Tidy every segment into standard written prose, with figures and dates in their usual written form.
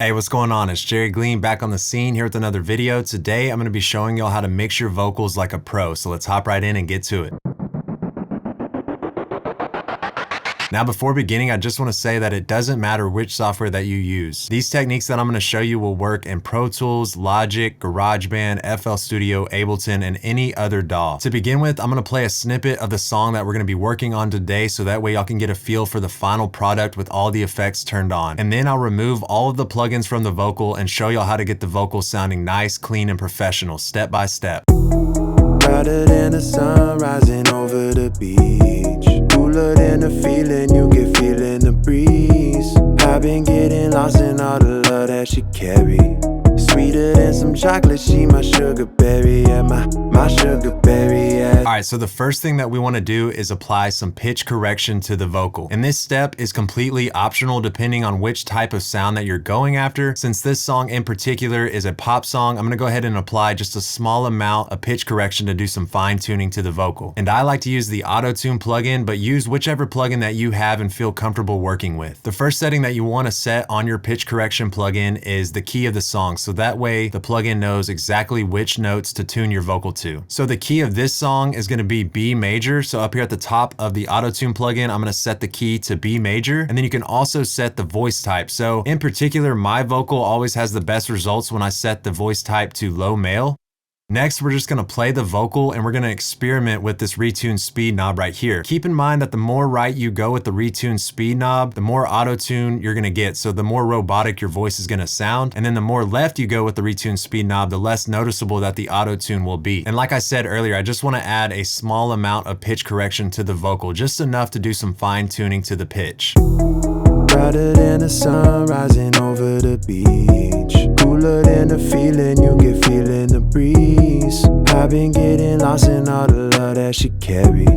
Hey, what's going on? It's Jerry Glean back on the scene here with another video. Today, I'm going to be showing y'all how to mix your vocals like a pro. So let's hop right in and get to it. Now, before beginning, I just want to say that it doesn't matter which software that you use. These techniques that I'm going to show you will work in Pro Tools, Logic, Garageband, FL Studio, Ableton, and any other DAW. To begin with, I'm going to play a snippet of the song that we're going to be working on today, so that way y'all can get a feel for the final product with all the effects turned on. And then I'll remove all of the plugins from the vocal and show y'all how to get the vocals sounding nice, clean, and professional, step by step. Brighter than the sun rising over the beach, cooler than the feeling you get feeling the breeze. I've been getting lost in all the love that she carry. Sweeter than some chocolate, she my sugar berry, yeah, my sugar berry, yeah. All right, so the first thing that we want to do is apply some pitch correction to the vocal. And this step is completely optional depending on which type of sound that you're going after. Since this song in particular is a pop song, I'm going to go ahead and apply just a small amount of pitch correction to do some fine tuning to the vocal. And I like to use the AutoTune plugin, but use whichever plugin that you have and feel comfortable working with. The first setting that you want to set on your pitch correction plugin is the key of the song. So that way the plugin knows exactly which notes to tune your vocal to. So the key of this song is going to be B major. So up here at the top of the AutoTune plugin, I'm going to set the key to B major. And then you can also set the voice type. So in particular, my vocal always has the best results when I set the voice type to low male. Next, we're just gonna play the vocal and we're gonna experiment with this retune speed knob right here. Keep in mind that the more right you go with the retune speed knob, the more auto-tune you're gonna get. So the more robotic your voice is gonna sound. And then the more left you go with the retune speed knob, the less noticeable that the auto-tune will be. And like I said earlier, I just wanna add a small amount of pitch correction to the vocal, just enough to do some fine tuning to the pitch. Brighter than the sun rising over the beach, cooler than the feeling you get feeling the breeze. I've been getting lost in all the love that she carry.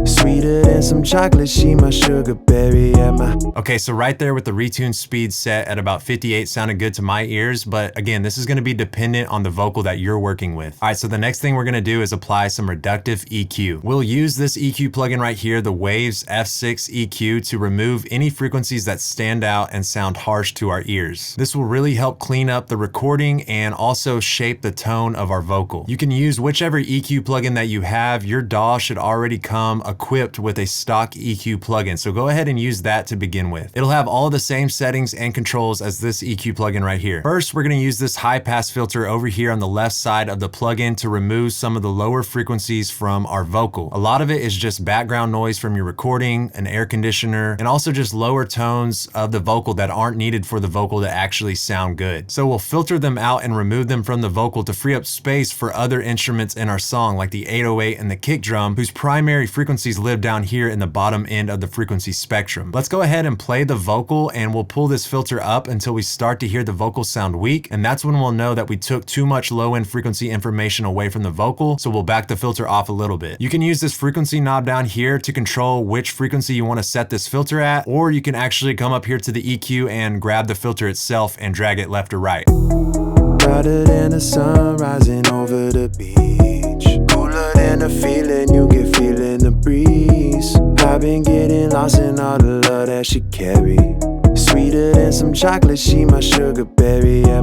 Sweeter than some chocolate, she my sugar berry, yeah, Okay, so right there with the retune speed set at about 58 sounded good to my ears, but again, this is gonna be dependent on the vocal that you're working with. All right, so the next thing we're gonna do is apply some Reductive EQ. We'll use this EQ plugin right here, the Waves F6 EQ, to remove any frequencies that stand out and sound harsh to our ears. This will really help clean up the recording and also shape the tone of our vocal. You can use whichever EQ plugin that you have. Your DAW should already come equipped with a stock EQ plugin, so go ahead and use that to begin with. It'll have all the same settings and controls as this EQ plugin right here. First, we're going to use this high pass filter over here on the left side of the plugin to remove some of the lower frequencies from our vocal. A lot of it is just background noise from your recording, an air conditioner, and also just lower tones of the vocal that aren't needed for the vocal to actually sound good. So we'll filter them out and remove them from the vocal to free up space for other instruments in our song, like the 808 and the kick drum, whose primary frequencies live down here in the bottom end of the frequency spectrum. Let's go ahead and play the vocal, and we'll pull this filter up until we start to hear the vocal sound weak, and that's when we'll know that we took too much low-end frequency information away from the vocal, so we'll back the filter off a little bit. You can use this frequency knob down here to control which frequency you want to set this filter at, or you can actually come up here to the EQ and grab the filter itself and drag it left or right. Brighter than the sun rising over the beach, cooler than the feeling you get feeling the breeze. I've been getting lost in all the love that she carry. Sweeter than some chocolate, she my sugar berry, yeah,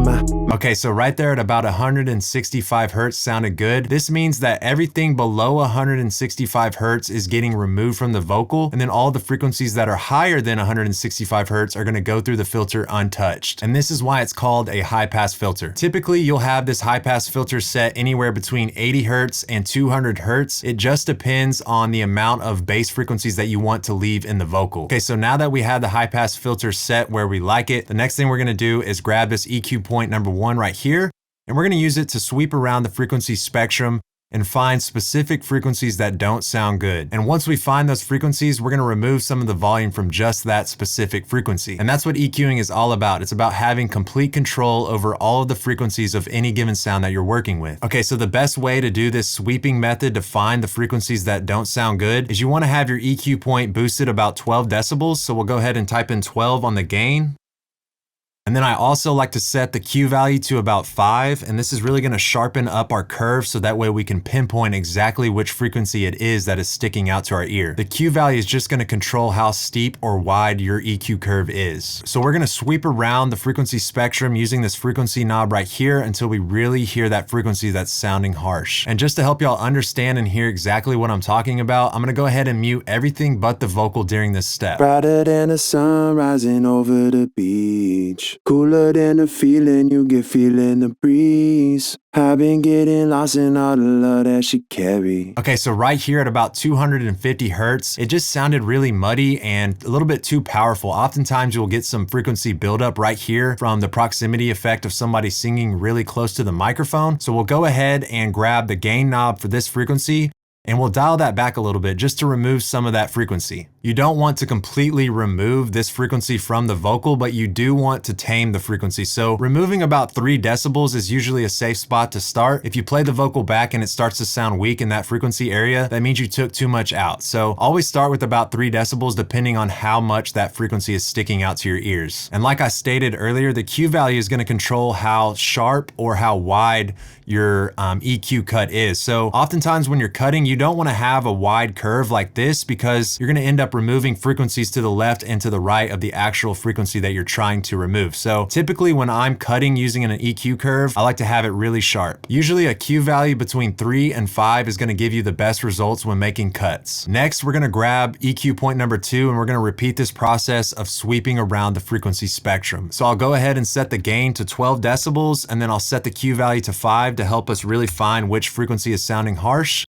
Okay, so right there at about 165 hertz sounded good. This means that everything below 165 hertz is getting removed from the vocal, and then all the frequencies that are higher than 165 hertz are gonna go through the filter untouched. And this is why it's called a high pass filter. Typically, you'll have this high pass filter set anywhere between 80 hertz and 200 hertz. It just depends on the amount of bass frequencies that you want to leave in the vocal. Okay, so now that we have the high pass filter set where we like it, the next thing we're gonna do is grab this EQ point number 1 right here, and we're gonna use it to sweep around the frequency spectrum and find specific frequencies that don't sound good. And once we find those frequencies, we're gonna remove some of the volume from just that specific frequency. And that's what EQing is all about. It's about having complete control over all of the frequencies of any given sound that you're working with. Okay, so the best way to do this sweeping method to find the frequencies that don't sound good is you wanna have your EQ point boosted about 12 decibels. So we'll go ahead and type in 12 on the gain. And then I also like to set the Q value to about 5, and this is really gonna sharpen up our curve so that way we can pinpoint exactly which frequency it is that is sticking out to our ear. The Q value is just gonna control how steep or wide your EQ curve is. So we're gonna sweep around the frequency spectrum using this frequency knob right here until we really hear that frequency that's sounding harsh. And just to help y'all understand and hear exactly what I'm talking about, I'm gonna go ahead and mute everything but the vocal during this step. Brighter than the sun rising over the beach. Cooler than the feeling you get feeling the breeze. I've been getting lost in all the love that she carry. Okay, so right here at about 250 hertz, it just sounded really muddy and a little bit too powerful. Oftentimes you'll get some frequency buildup right here from the proximity effect of somebody singing really close to the microphone. So we'll go ahead and grab the gain knob for this frequency, and we'll dial that back a little bit just to remove some of that frequency. You don't want to completely remove this frequency from the vocal, but you do want to tame the frequency. So removing about 3 decibels is usually a safe spot to start. If you play the vocal back and it starts to sound weak in that frequency area, that means you took too much out. So always start with about 3 decibels depending on how much that frequency is sticking out to your ears. And like I stated earlier, the Q value is going to control how sharp or how wide your EQ cut is. So oftentimes when you're cutting, you don't want to have a wide curve like this because you're going to end up removing frequencies to the left and to the right of the actual frequency that you're trying to remove. So typically when I'm cutting using an EQ curve, I like to have it really sharp. Usually a Q value between 3 and 5 is going to give you the best results when making cuts. Next, we're going to grab EQ point number 2 and we're going to repeat this process of sweeping around the frequency spectrum. So I'll go ahead and set the gain to 12 decibels and then I'll set the Q value to 5 to help us really find which frequency is sounding harsh.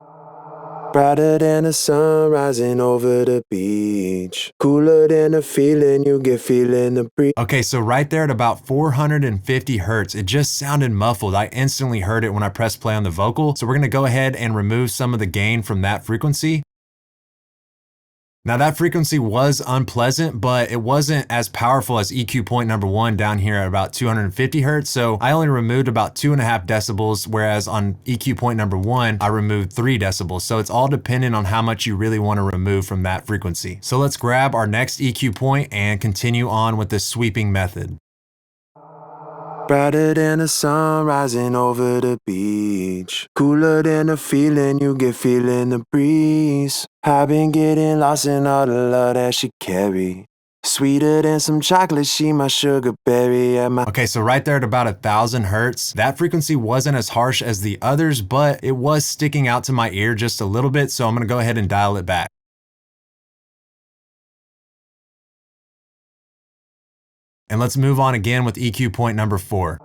Brighter than the sun rising over the beach. Cooler than the feeling you get feeling the breeze. Okay, so right there at about 450 hertz, it just sounded muffled. I instantly heard it when I pressed play on the vocal. So we're gonna go ahead and remove some of the gain from that frequency. Now that frequency was unpleasant, but it wasn't as powerful as EQ point number 1 down here at about 250 hertz. So I only removed about 2.5 decibels, whereas on EQ point number 1, I removed 3 decibels. So it's all dependent on how much you really want to remove from that frequency. So let's grab our next EQ point and continue on with this sweeping method. Brighter than the sun rising over the beach. Cooler than the feeling you get feeling the breeze. I've been getting lost in all the love that she carry. Sweeter than some chocolate, she my sugar berry at my... Okay, so right there at about 1,000 hertz, that frequency wasn't as harsh as the others, but it was sticking out to my ear just a little bit, so I'm gonna go ahead and dial it back. And let's move on again with EQ point number 4.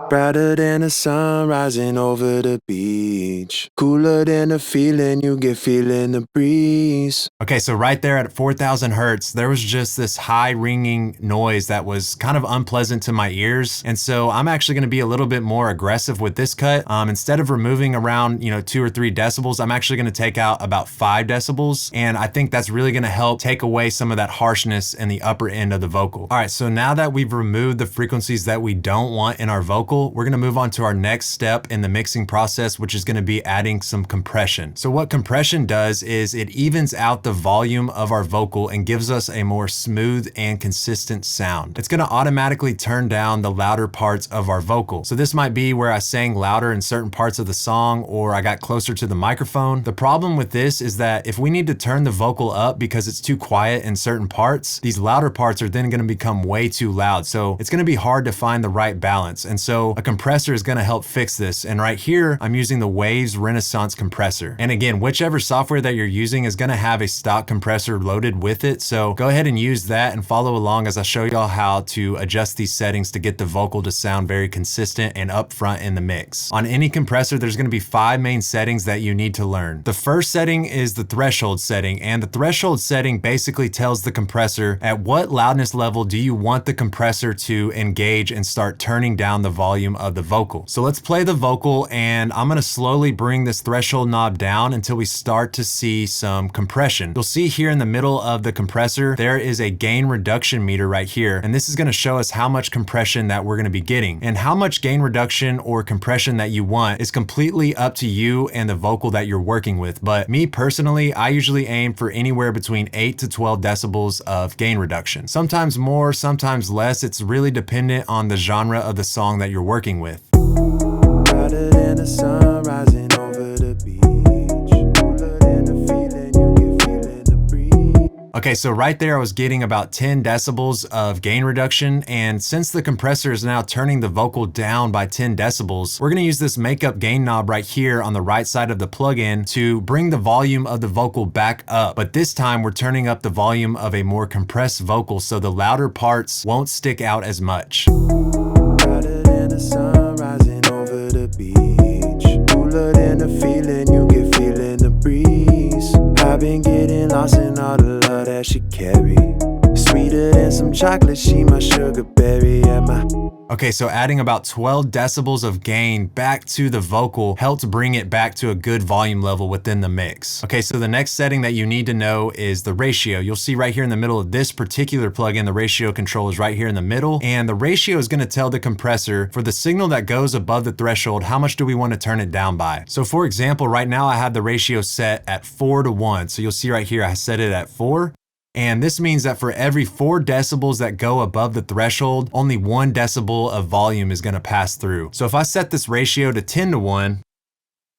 Brighter than the sun rising over the beach. Cooler than the feeling you get feeling the breeze. Okay, so right there at 4,000 hertz, there was just this high ringing noise that was kind of unpleasant to my ears. And so I'm actually gonna be a little bit more aggressive with this cut. Instead of removing around, 2 or 3 decibels, I'm actually gonna take out about 5 decibels. And I think that's really gonna help take away some of that harshness in the upper end of the vocal. All right, so now that we've removed the frequencies that we don't want in our vocal, we're gonna move on to our next step in the mixing process, which is gonna be adding some compression. So what compression does is it evens out the volume of our vocal and gives us a more smooth and consistent sound. It's gonna automatically turn down the louder parts of our vocal. So this might be where I sang louder in certain parts of the song or I got closer to the microphone. The problem with this is that if we need to turn the vocal up because it's too quiet in certain parts, these louder parts are then gonna become way too loud. So it's gonna be hard to find the right balance. And so a compressor is gonna help fix this. And right here, I'm using the Waves Renaissance compressor. And again, whichever software that you're using is gonna have a stock compressor loaded with it. So go ahead and use that and follow along as I show y'all how to adjust these settings to get the vocal to sound very consistent and upfront in the mix. On any compressor, there's gonna be 5 main settings that you need to learn. The first setting is the threshold setting, and the threshold setting basically tells the compressor at what loudness level do you want the compressor to engage and start turning down the volume volume of the vocal. So let's play the vocal, and I'm gonna slowly bring this threshold knob down until we start to see some compression. You'll see here in the middle of the compressor, there is a gain reduction meter right here, and this is gonna show us how much compression that we're gonna be getting. And how much gain reduction or compression that you want is completely up to you and the vocal that you're working with. But me personally, I usually aim for anywhere between 8 to 12 decibels of gain reduction. Sometimes more, sometimes less. It's really dependent on the genre of the song that you're working with. Brighter than the sun rising over the beach. Cooler than the feeling you get feeling the breeze. Okay, so right there I was getting about 10 decibels of gain reduction, and since the compressor is now turning the vocal down by 10 decibels, we're gonna use this makeup gain knob right here on the right side of the plugin to bring the volume of the vocal back up. But this time we're turning up the volume of a more compressed vocal so the louder parts won't stick out as much. Brighter than the sun rising over the beach. Cooler than the feeling you get feeling the breeze. I've been getting lost in all the love that she carry. Sweeter than some chocolate, she my sugar berry and my. Okay, so adding about 12 decibels of gain back to the vocal helped bring it back to a good volume level within the mix. Okay, so the next setting that you need to know is the ratio. You'll see right here in the middle of this particular plugin, the ratio control is right here in the middle, and the ratio is gonna tell the compressor for the signal that goes above the threshold, how much do we wanna turn it down by. So for example, right now I have the ratio set at 4 to 1. So you'll see right here, I set it at 4. And this means that for every 4 decibels that go above the threshold, only 1 decibel of volume is gonna pass through. So if I set this ratio to 10 to 1,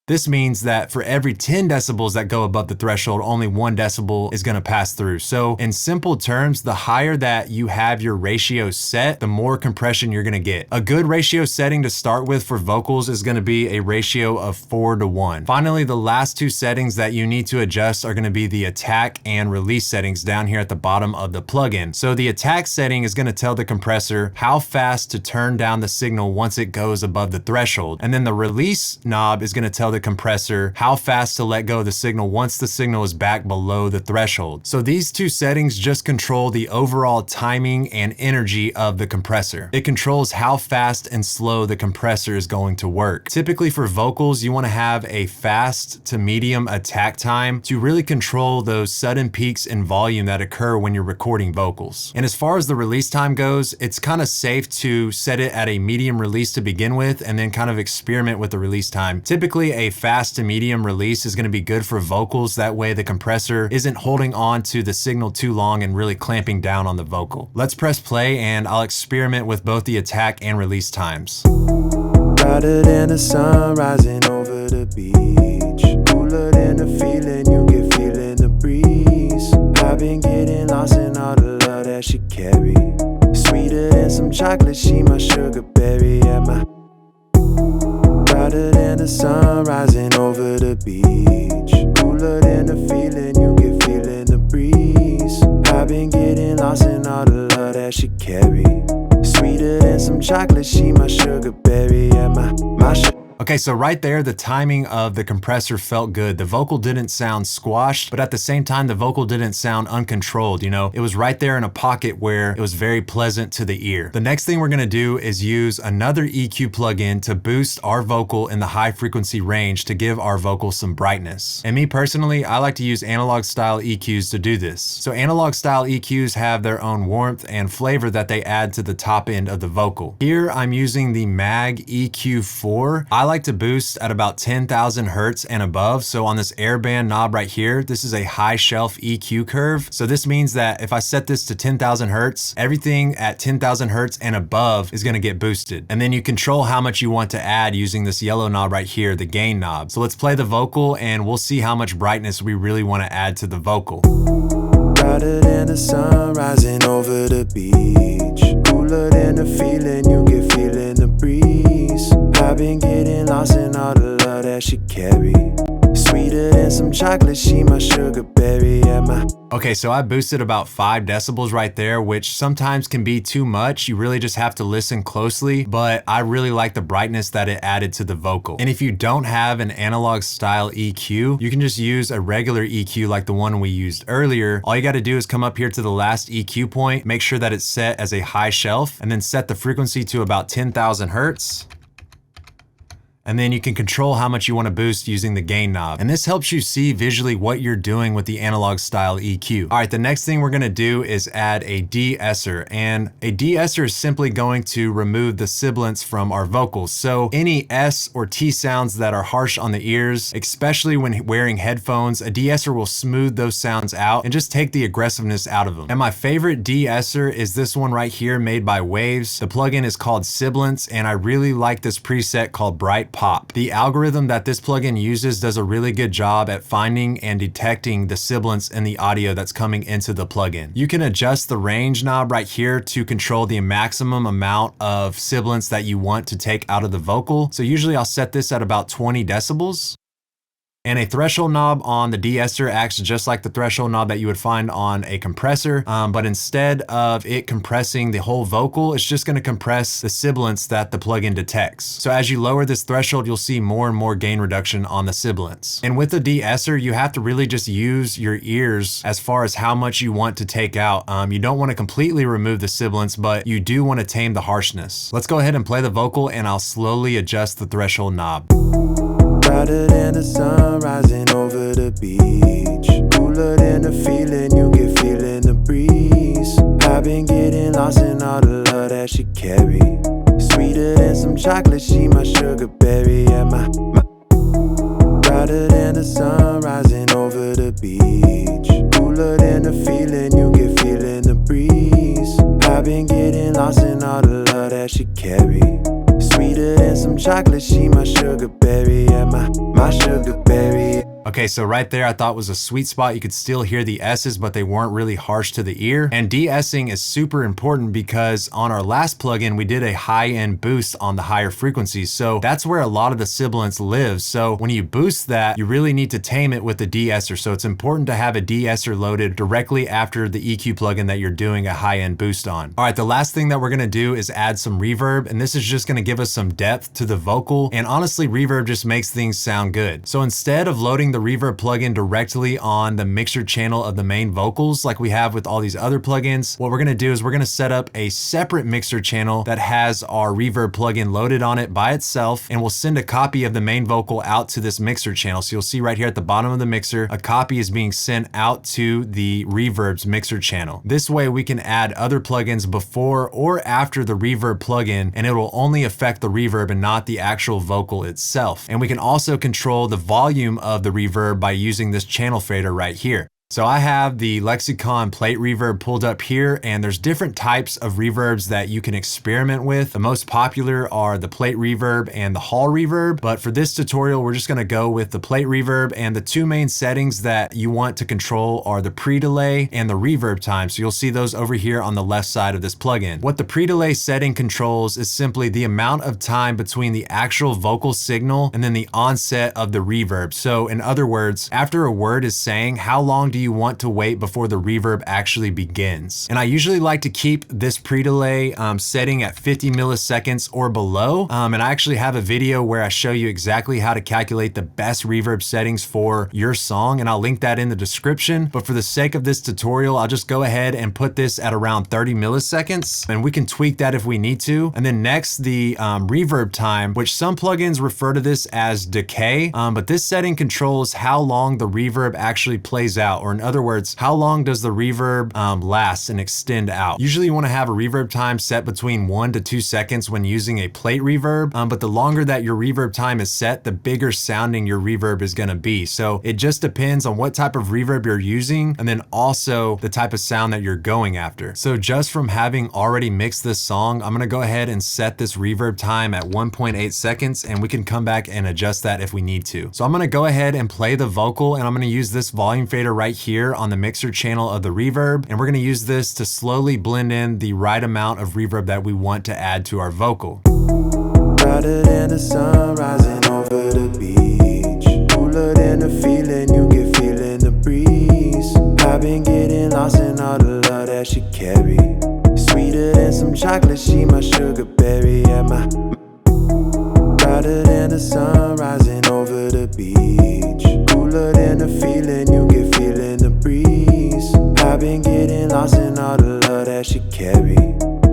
this means that for every 10 decibels that go above the threshold, only 1 decibel is gonna pass through. So in simple terms, the higher that you have your ratio set, the more compression you're gonna get. A good ratio setting to start with for vocals is gonna be a ratio of 4 to 1. Finally, the last 2 settings that you need to adjust are gonna be the attack and release settings down here at the bottom of the plugin. So the attack setting is gonna tell the compressor how fast to turn down the signal once it goes above the threshold. And then the release knob is gonna tell the compressor how fast to let go of the signal once the signal is back below the threshold. So these 2 settings just control the overall timing and energy of the compressor. It controls how fast and slow the compressor is going to work. Typically for vocals, you want to have a fast to medium attack time to really control those sudden peaks in volume that occur when you're recording vocals. And as far as the release time goes, it's kind of safe to set it at a medium release to begin with and then kind of experiment with the release time. Typically a fast to medium release is going to be good for vocals. That way the compressor isn't holding on to the signal too long and really clamping down on the vocal. Let's press play and I'll experiment with both the attack and release times. Brighter than the sun rising over the beach. Cooler than the feeling you get feeling the breeze. I've been getting lost in all the love that she carry. Sweeter than some chocolate, she my sugar berry and my. Brighter than the sun rising over the beach. Cooler than the feeling you get feeling the breeze. I've been getting lost in all the love that she carry. Sweeter than some chocolate, she my sugar berry and my sugar. Okay, so right there, the timing of the compressor felt good. The vocal didn't sound squashed, but at the same time, the vocal didn't sound uncontrolled. You know, it was right there in a pocket where it was very pleasant to the ear. The next thing we're gonna do is use another EQ plugin to boost our vocal in the high frequency range to give our vocal some brightness. And me personally, I like to use analog style EQs to do this. So analog style EQs have their own warmth and flavor that they add to the top end of the vocal. Here, I'm using the Mag EQ4. I like to boost at about 10,000 hertz and above. So on this airband knob right here, this is a high shelf EQ curve. So this means that if I set this to 10,000 hertz, everything at 10,000 hertz and above is gonna get boosted. And then you control how much you want to add using this yellow knob right here, the gain knob. So let's play the vocal and we'll see how much brightness we really wanna add to the vocal. Brighter than the sun rising over the beach. Cooler than the feeling you get feeling the breeze. I've been getting lost in all the love that she carry. Sweet Sweeter than some chocolate, she my sugar berry, yeah, my. Okay, so I boosted about 5 decibels right there, which sometimes can be too much. You really just have to listen closely, but I really like the brightness that it added to the vocal. And if you don't have an analog style EQ, you can just use a regular EQ like the one we used earlier. All you gotta do is come up here to the last EQ point, make sure that it's set as a high shelf, and then set the frequency to about 10,000 hertz. And then you can control how much you want to boost using the gain knob. And this helps you see visually what you're doing with the analog style EQ. All right, the next thing we're gonna do is add a De-Esser. And a De-Esser is simply going to remove the sibilance from our vocals. So any S or T sounds that are harsh on the ears, especially when wearing headphones, a De-Esser will smooth those sounds out and just take the aggressiveness out of them. And my favorite De-Esser is this one right here made by Waves. The plugin is called Sibilance, and I really like this preset called Bright Pop. The algorithm that this plugin uses does a really good job at finding and detecting the sibilance in the audio that's coming into the plugin. You can adjust the range knob right here to control the maximum amount of sibilance that you want to take out of the vocal. So usually I'll set this at about 20 decibels. And a threshold knob on the De-Esser acts just like the threshold knob that you would find on a compressor, but instead of it compressing the whole vocal, it's just gonna compress the sibilance that the plugin detects. So as you lower this threshold, you'll see more and more gain reduction on the sibilance. And with the De-Esser, you have to really just use your ears as far as how much you want to take out. You don't wanna completely remove the sibilance, but you do wanna tame the harshness. Let's go ahead and play the vocal, and I'll slowly adjust the threshold knob. Brighter than the sun rising over the beach. Cooler than the feeling you get feeling the breeze. I've been getting lost in all the love that she carry. Sweeter than some chocolate, she my sugar berry, yeah, my. Brighter than the sun rising over the beach. Cooler than the feeling you get feeling the breeze. I've been getting lost in all the love that she carry. Sweeter than some chocolate, she my sugar berry, yeah, my sugar berry. Okay, so right there I thought was a sweet spot. You could still hear the S's, but they weren't really harsh to the ear. And de-essing is super important because on our last plugin, we did a high-end boost on the higher frequencies. So that's where a lot of the sibilance lives. So when you boost that, you really need to tame it with the de-esser. So it's important to have a de-esser loaded directly after the EQ plugin that you're doing a high-end boost on. All right, the last thing that we're gonna do is add some reverb, and this is just gonna give us some depth to the vocal. And honestly, reverb just makes things sound good. So instead of loading the reverb plugin directly on the mixer channel of the main vocals like we have with all these other plugins, what we're gonna do is we're gonna set up a separate mixer channel that has our reverb plugin loaded on it by itself, and we'll send a copy of the main vocal out to this mixer channel. So you'll see right here at the bottom of the mixer, a copy is being sent out to the reverb's mixer channel. This way we can add other plugins before or after the reverb plugin, and it will only affect the reverb and not the actual vocal itself. And we can also control the volume of the reverb by using this channel fader right here. So I have the Lexicon plate reverb pulled up here, and there's different types of reverbs that you can experiment with. The most popular are the plate reverb and the hall reverb, but for this tutorial, we're just gonna go with the plate reverb, and the two main settings that you want to control are the pre-delay and the reverb time. So you'll see those over here on the left side of this plugin. What the pre-delay setting controls is simply the amount of time between the actual vocal signal and then the onset of the reverb. So in other words, after a word is saying, how long do you want to wait before the reverb actually begins? And I usually like to keep this pre-delay setting at 50 milliseconds or below. And I actually have a video where I show you exactly how to calculate the best reverb settings for your song, and I'll link that in the description. But for the sake of this tutorial, I'll just go ahead and put this at around 30 milliseconds, and we can tweak that if we need to. And then next, the reverb time, which some plugins refer to this as decay, but this setting controls how long the reverb actually plays out, or in other words, how long does the reverb last and extend out. Usually you want to have a reverb time set between 1 to 2 seconds when using a plate reverb, but the longer that your reverb time is set, the bigger sounding your reverb is going to be. So it just depends on what type of reverb you're using, and then also the type of sound that you're going after. So just from having already mixed this song, I'm going to go ahead and set this reverb time at 1.8 seconds, and we can come back and adjust that if we need to. So I'm going to go ahead and play the vocal, and I'm going to use this volume fader right here on the mixer channel of the reverb, and we're going to use this to slowly blend in the right amount of reverb that we want to add to our vocal. Brighter than the sun rising over the beach. Cooler Cooler than the feeling you get feeling the breeze. I've been getting lost in all the love that she carry. Sweeter than some chocolate, she my sugar berry. And my brighter than the sun rising over the beach. Cooler than the feeling you get feeling the breeze. I've been getting lost in all the love that she carry.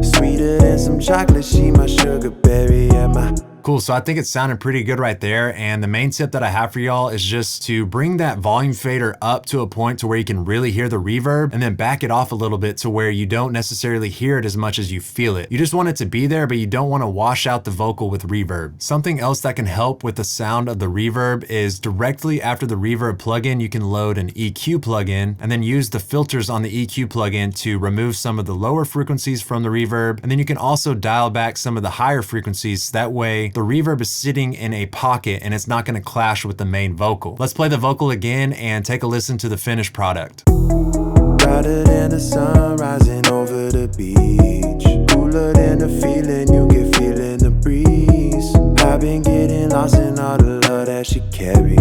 Sweeter than some chocolate, she my sugar berry. And my Cool, so I think it sounded pretty good right there. And the main tip that I have for y'all is just to bring that volume fader up to a point to where you can really hear the reverb, and then back it off a little bit to where you don't necessarily hear it as much as you feel it. You just want it to be there, but you don't want to wash out the vocal with reverb. Something else that can help with the sound of the reverb is directly after the reverb plugin, you can load an EQ plugin and then use the filters on the EQ plugin to remove some of the lower frequencies from the reverb. And then you can also dial back some of the higher frequencies. That way the reverb is sitting in a pocket and it's not going to clash with the main vocal. Let's play the vocal again and take a listen to the finished product. brighter than the sun rising over the beach. Cooler than the feeling you get feeling the breeze. I've been getting lost in all the love that she carry.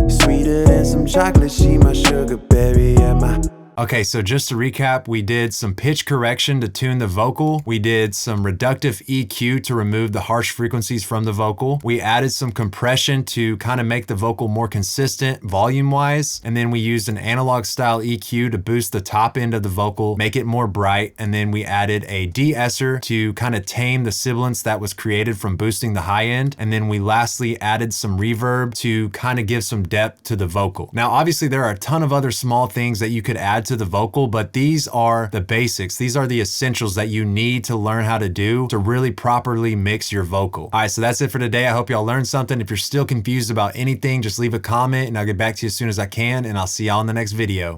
Sweeter than some chocolate, she my sugar berry. And my Okay, so just to recap, we did some pitch correction to tune the vocal. We did some reductive EQ to remove the harsh frequencies from the vocal. We added some compression to kind of make the vocal more consistent volume-wise. And then we used an analog style EQ to boost the top end of the vocal, make it more bright. And then we added a De-Esser to kind of tame the sibilance that was created from boosting the high end. And then we lastly added some reverb to kind of give some depth to the vocal. Now, obviously there are a ton of other small things that you could add to the vocal, but these are the basics. These are the essentials that you need to learn how to do to really properly mix your vocal. All right, so that's it for today. I hope y'all learned something. If you're still confused about anything, just leave a comment and I'll get back to you as soon as I can, and I'll see y'all in the next video.